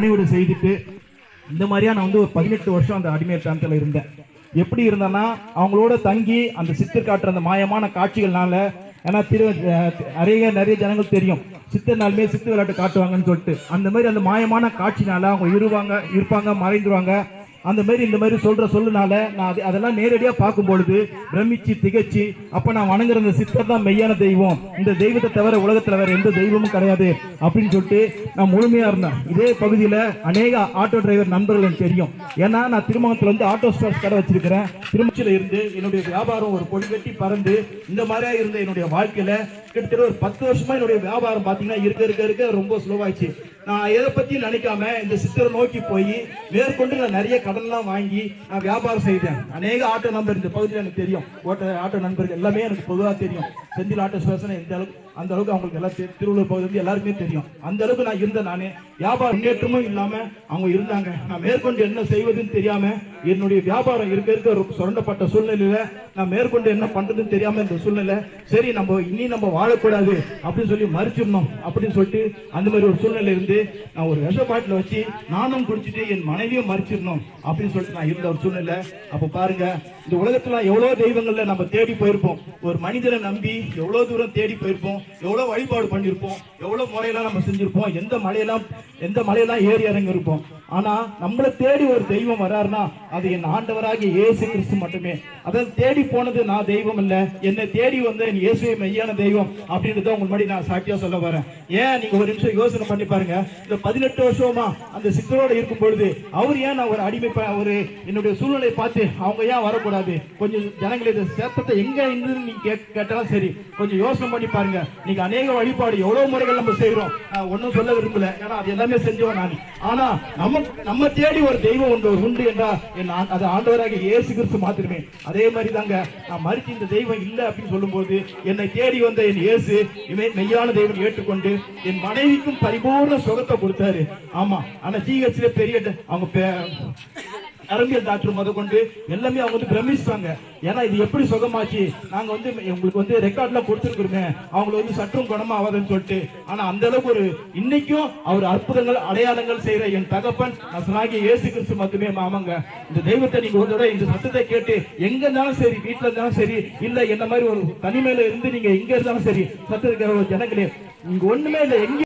பணிவிட செய்துட்டு இந்த மாதிரியா நான் வந்து ஒரு 18 வருஷம் அந்த அடிமைத்தனத்துல இருந்தேன். எப்படி இருந்தேன்னா அவங்களோட தங்கி அந்த சித்தர் காட்டுற அந்த மாயமான காட்சிகள்னால, ஏன்னா நிறைய ஜனங்கள் தெரியும் சித்தர்னாலுமே சித்து விளையாட்டு காட்டுவாங்கன்னு சொல்லிட்டு, அந்த மாதிரி அந்த மாயமான காட்சினால அவங்க இருப்பாங்க மறைந்துருவாங்க. அந்த மாதிரி இந்த மாதிரி சொல்லுனால நான் அதெல்லாம் நேரடியாக பார்க்கும் பொழுது பிரமிச்சு திகச்சு, அப்ப நான் வணங்குற இந்த சித்தர் தான் மெய்யான தெய்வம், இந்த தெய்வத்தை தவிர உலகத்துல வேற எந்த தெய்வமும் கிடையாது அப்படின்னு சொல்லிட்டு நான் முழுமையா இருந்தேன். இதே பகுதியில் அநேக ஆட்டோ டிரைவர் நண்பர்கள் எனக்கு தெரியும். ஏன்னா நான் திருமணத்துல வந்து ஆட்டோ ஸ்பேர்ஸ் கடை வச்சிருக்கிறேன். திருமணத்தில் இருந்து என்னுடைய வியாபாரம் ஒரு கொடி கட்டி பறந்து இந்த மாதிரியா இருந்த என்னுடைய வாழ்க்கையில கிட்டத்தட்ட ஒரு 10 வருஷமா என்னுடைய வியாபாரம் பாத்தீங்கன்னா இருக்க ரொம்ப ஸ்லோவாயிடுச்சு. நான் எதை பத்தி நினைக்காம இந்த சித்தரை நோக்கி போய் மேற்கொண்டு நான் நிறைய கடன்லாம் வாங்கி நான் வியாபாரம் செய்தேன். அநேக ஆட்டோ நண்பர் இந்த பகுதியில் எனக்கு தெரியும். ஆட்டோ நண்பர்கள் எல்லாமே எனக்கு பொதுவாக தெரியும். செந்தில் ஆட்டோ ஸ்டேஷன் எந்த அளவுக்கு அந்த அளவுக்கு அவங்களுக்கு எல்லாம் திருவள்ளூர் பகுதி வந்து எல்லாருமே தெரியும். அந்த அளவுக்கு நான் இருந்தேன். நானே வியாபாரம் முன்னேற்றமும் இல்லாம அவங்க இருந்தாங்க. நான் மேற்கொண்டு என்ன செய்வதுன்னு தெரியாம என்னுடைய வியாபாரம் இருக்க சுரண்டப்பட்ட சூழ்நிலையில நான் மேற்கொண்டு என்ன பண்றதுன்னு தெரியாம இந்த சூழ்நிலை, சரி நம்ம வாழக்கூடாது அப்படின்னு சொல்லி மறிச்சிடணும் அப்படின்னு சொல்லிட்டு அந்த மாதிரி ஒரு சூழ்நிலை இருந்து நான் ஒரு விஷ பாட்டில வச்சு நானும் குடிச்சிட்டு என் மனைவியும் மறிச்சிடணும் அப்படின்னு சொல்லிட்டு நான் இருந்த ஒரு சூழ்நிலை. அப்ப பாருங்க, இந்த உலகத்துல எவ்வளவு தெய்வங்கள்ல நம்ம தேடி போயிருப்போம். ஒரு மனிதனை நம்பி எவ்வளவு தூரம் தேடி போயிருப்போம், எவ்வளவு வழிபாடு பண்ணிருப்போம், எவ்வளவு முறையெல்லாம் நம்ம செஞ்சிருப்போம், எந்த மலையெல்லாம் ஏறி இறங்கி இருப்போம். ஆனா நம்மளை தேடி ஒரு தெய்வம் வராருன்னா அது என் ஆண்டவராகிய இயேசு கிறிஸ்து மட்டுமே. அதாவது தேடி போனது நான் தெய்வம் இல்ல, என்னை தேடி வந்த என் இயேசுவே மெய்யான தெய்வம் அப்படின்றத உங்க முன்னாடி நான் சாட்சியா சொல்ல வரேன். ஏன் நீங்க ஒரு நிமிஷம் யோசனை பண்ணி பாருங்க. இந்த 18 வருஷமா அந்த சித்தரோட இருக்கும் பொழுது அவர் ஏன் நான் ஒரு அடிமை ஒரு என்னுடைய சூழ்நிலையை பார்த்து அவங்க ஏன் வரக்கூடாது? கொஞ்சம் ஜனங்களை சேத்தத்தை எங்க இருந்து நீங்க கேட்டாலும் சரி, கொஞ்சம் யோசனை பண்ணி பாருங்க. நீங்க அநேக வழிபாடு எவ்வளவு முறைகள் நம்ம செய்யறோம், ஒன்னும் சொல்ல விரும்பல, ஏன்னா அது எல்லாமே செஞ்சோம் நான். ஆனா நம்ம தேடி ஒரு தெய்வம் உண்டு என்றால் அது ஆண்டவராக இயேசு கிறிஸ்து மாத்திரமே. அதே மாதிரி தாங்க நான் மறிச்சு இந்த தெய்வம் இல்லை அப்படின்னு சொல்லும் போது என்னை தேடி வந்த என் இயேசு மெய்யான தெய்வம் ஏற்றுக்கொண்டு என் மனைவிக்கும் பரிபூர்ண சுகத்தை கொடுத்தாரு. ஆமா, ஆனா ஜிஹெச்ல பெரிய அவங்க அரபியல் டாக்டர் முத கொண்டு எல்லாமே அவங்க வந்து பிரமிச்சாங்க. ஏன்னா இது எப்படி சுகமாச்சு, நாங்க வந்து உங்களுக்கு வந்து ரெக்கார்ட்லாம் கொடுத்துருக்குறோமே, அவங்களை வந்து சற்றும் குணமா ஆகாதுன்னு சொல்லிட்டு. ஆனா அந்த அளவுக்கு ஒரு இன்னைக்கும் அவர் அற்புதங்கள் அடையாளங்கள் செய்யற என் தகப்பன் நசராகிய இயேசு கிறிஸ்து மட்டுமே. மாமாங்க, இந்த தெய்வத்தை நீங்க ஒரு தடவை இந்த சத்தத்தை கேட்டு எங்க இருந்தாலும் சரி, வீட்டுல இருந்தாலும் சரி, இல்ல என்ன மாதிரி ஒரு தனிமையில இருந்து நீங்க எங்க இருந்தாலும் சரி, சத்தத்தை ஜனங்களே, இங்க ஒண்ணுமே இல்லை, எங்க